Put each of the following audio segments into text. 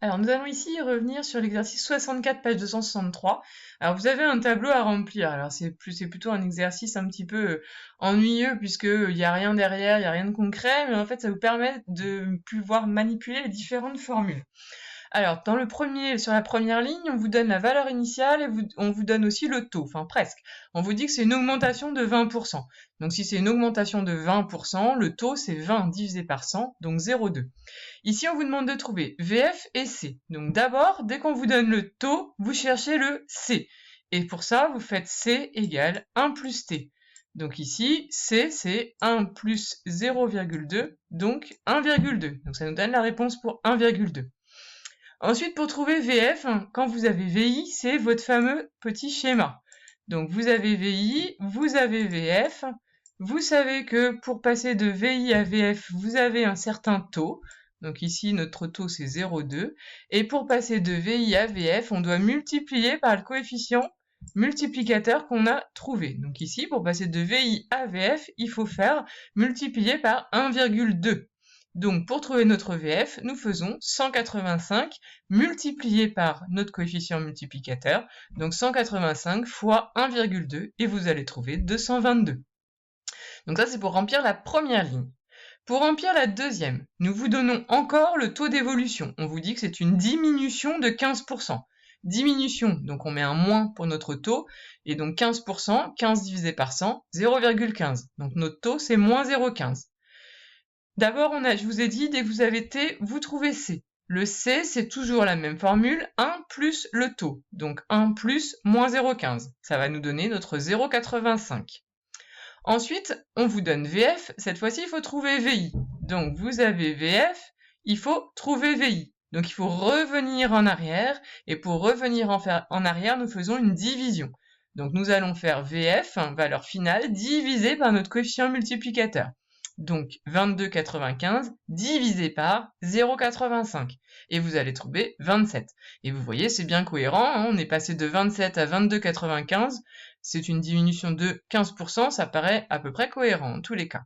Alors, nous allons ici revenir sur l'exercice 64, page 263. Alors, vous avez un tableau à remplir. Alors, c'est plutôt un exercice un petit peu ennuyeux puisque il n'y a rien derrière, il n'y a rien de concret, mais en fait, ça vous permet de pouvoir manipuler les différentes formules. Alors, sur la première ligne, on vous donne la valeur initiale et on vous donne aussi le taux, enfin presque. On vous dit que c'est une augmentation de 20%. Donc, si c'est une augmentation de 20%, le taux c'est 20 divisé par 100, donc 0,2. Ici, on vous demande de trouver VF et C. Donc d'abord, dès qu'on vous donne le taux, vous cherchez le C. Et pour ça, vous faites C égale 1 plus T. Donc ici, C, c'est 1 plus 0,2, donc 1,2. Donc ça nous donne la réponse pour 1,2. Ensuite, pour trouver VF, quand vous avez VI, c'est votre fameux petit schéma. Donc vous avez VI, vous avez VF. Vous savez que pour passer de VI à VF, vous avez un certain taux. Donc ici, notre taux, c'est 0,2. Et pour passer de VI à VF, on doit multiplier par le coefficient multiplicateur qu'on a trouvé. Donc ici, pour passer de VI à VF, il faut faire multiplier par 1,2. Donc, pour trouver notre VF, nous faisons 185 multiplié par notre coefficient multiplicateur, donc 185 fois 1,2, et vous allez trouver 222. Donc ça, c'est pour remplir la première ligne. Pour remplir la deuxième, nous vous donnons encore le taux d'évolution. On vous dit que c'est une diminution de 15%. Diminution, donc on met un moins pour notre taux, et donc 15%, 15 divisé par 100, 0,15. Donc notre taux, c'est moins 0,15. D'abord, je vous ai dit, dès que vous avez T, vous trouvez C. Le C, c'est toujours la même formule, 1 plus le taux. Donc 1 plus moins 0,15. Ça va nous donner notre 0,85. Ensuite, on vous donne VF. Cette fois-ci, il faut trouver VI. Donc vous avez VF, il faut trouver VI. Donc il faut revenir en arrière. Et pour revenir en arrière, nous faisons une division. Donc nous allons faire VF, valeur finale, divisé par notre coefficient multiplicateur. Donc 22,95 divisé par 0,85. Et vous allez trouver 27. Et vous voyez, c'est bien cohérent, hein, on est passé de 27 à 22,95. C'est une diminution de 15%, ça paraît à peu près cohérent en tous les cas.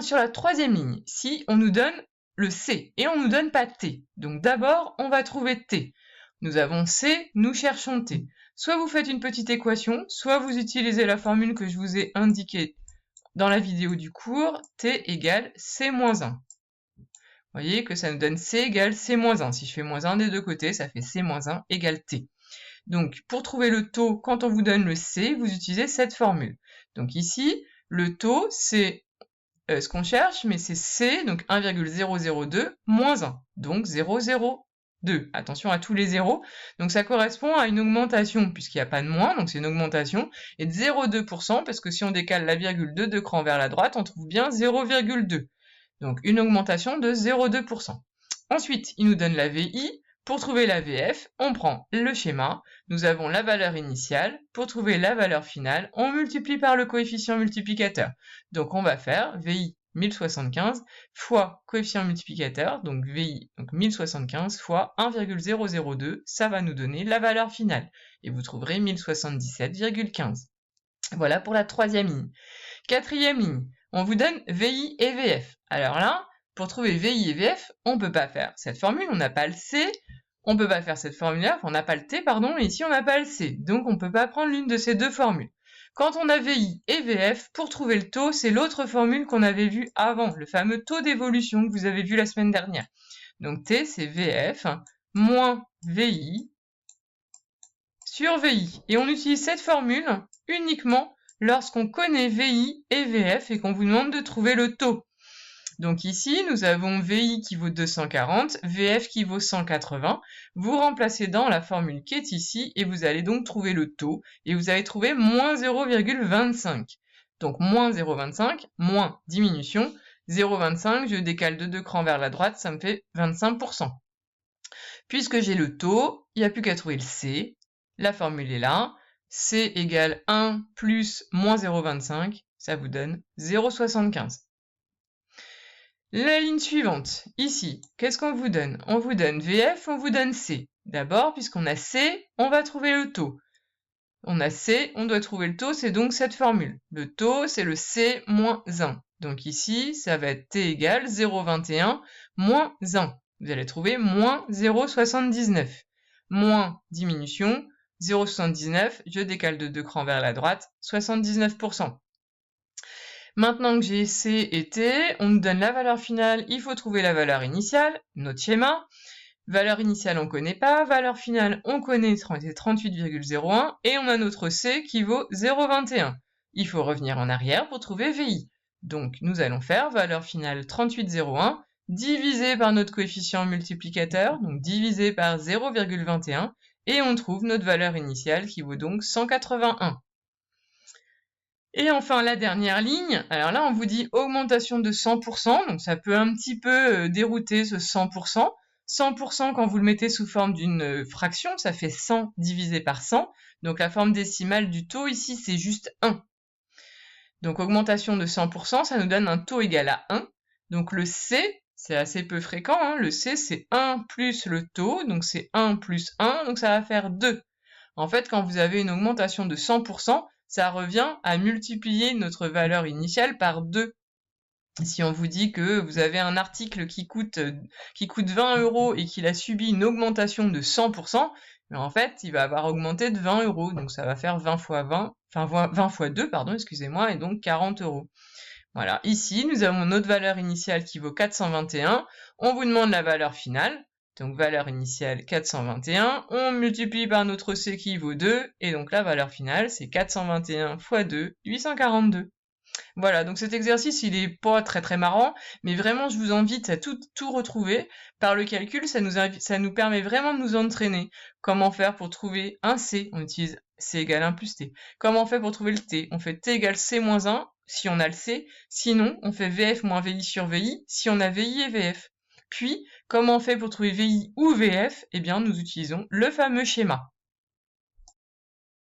Sur la troisième ligne, si on nous donne le C et on nous donne pas T. Donc d'abord, on va trouver T. Nous avons C, nous cherchons T. Soit vous faites une petite équation, soit vous utilisez la formule que je vous ai indiquée dans la vidéo du cours, T égale C-1. Vous voyez que ça nous donne C égale C-1. Si je fais moins 1 des deux côtés, ça fait C-1 égale T. Donc, pour trouver le taux, quand on vous donne le C, vous utilisez cette formule. Donc ici, le taux, c'est ce qu'on cherche, mais c'est C, donc 1,002 moins 1, donc 0,02. Attention à tous les zéros. Donc ça correspond à une augmentation, puisqu'il n'y a pas de moins, donc c'est une augmentation, et de 0,2%, parce que si on décale la virgule de 2 crans vers la droite, on trouve bien 0,2. Donc une augmentation de 0,2%. Ensuite, il nous donne la VI. Pour trouver la VF, on prend le schéma, nous avons la valeur initiale, pour trouver la valeur finale, on multiplie par le coefficient multiplicateur. Donc on va faire VI 1075 fois coefficient multiplicateur, donc VI, donc 1075 fois 1,002, ça va nous donner la valeur finale. Et vous trouverez 1077,15. Voilà pour la troisième ligne. Quatrième ligne, on vous donne VI et VF. Alors là, pour trouver VI et VF, on ne peut pas faire cette formule, on n'a pas le C, on ne peut pas faire cette formule-là, on n'a pas le T, pardon, et ici on n'a pas le C. Donc on ne peut pas prendre l'une de ces deux formules. Quand on a VI et VF, pour trouver le taux, c'est l'autre formule qu'on avait vue avant, le fameux taux d'évolution que vous avez vu la semaine dernière. Donc T, c'est VF moins VI sur VI. Et on utilise cette formule uniquement lorsqu'on connaît VI et VF et qu'on vous demande de trouver le taux. Donc ici, nous avons VI qui vaut 240, VF qui vaut 180. Vous remplacez dans la formule qui est ici et vous allez donc trouver le taux et vous allez trouver moins 0,25. Donc moins 0,25, moins diminution. 0,25, je décale de 2 crans vers la droite, ça me fait 25%. Puisque j'ai le taux, il n'y a plus qu'à trouver le C. La formule est là. C égale 1 plus moins 0,25, ça vous donne 0,75. La ligne suivante, ici, qu'est-ce qu'on vous donne? On vous donne VF, on vous donne C. D'abord, puisqu'on a C, on va trouver le taux. On a C, on doit trouver le taux, c'est donc cette formule. Le taux, c'est le C moins 1. Donc ici, ça va être T égale 0,21 moins 1. vous allez trouver moins 0,79. Moins diminution, 0,79, je décale de 2 crans vers la droite, 79%. Maintenant que j'ai C et T, on nous donne la valeur finale, il faut trouver la valeur initiale, notre schéma. Valeur initiale, on ne connaît pas. Valeur finale, on connaît, c'est 38,01. Et on a notre C qui vaut 0,21. Il faut revenir en arrière pour trouver VI. Donc, nous allons faire valeur finale 38,01 divisé par notre coefficient multiplicateur, donc divisé par 0,21. Et on trouve notre valeur initiale qui vaut donc 181. Et enfin, la dernière ligne, alors là, on vous dit augmentation de 100%, donc ça peut un petit peu dérouter ce 100%. 100%, quand vous le mettez sous forme d'une fraction, ça fait 100 divisé par 100. Donc la forme décimale du taux ici, c'est juste 1. Donc augmentation de 100%, ça nous donne un taux égal à 1. Donc le C, c'est assez peu fréquent, hein. Le C, c'est 1 plus le taux, donc c'est 1 plus 1, donc ça va faire 2. En fait, quand vous avez une augmentation de 100%, ça revient à multiplier notre valeur initiale par 2. Si on vous dit que vous avez un article qui coûte 20 € et qu'il a subi une augmentation de 100%, mais en fait, il va avoir augmenté de 20 €. Donc ça va faire 20 fois 20, enfin 20 fois 2, pardon, excusez-moi, et donc 40 €. Voilà, ici, nous avons notre valeur initiale qui vaut 421. On vous demande la valeur finale. Donc valeur initiale 421, on multiplie par notre C qui vaut 2, et donc la valeur finale, c'est 421 fois 2, 842. Voilà, donc cet exercice, il est pas très marrant, mais vraiment, je vous invite à tout retrouver. Par le calcul, ça nous permet vraiment de nous entraîner. Comment faire pour trouver un C? On utilise C égale 1 plus T. Comment on fait pour trouver le T? On fait T égale C moins 1, si on a le C. Sinon, on fait VF moins VI sur VI, si on a VI et VF. Puis, comment on fait pour trouver VI ou VF? Eh bien, nous utilisons le fameux schéma.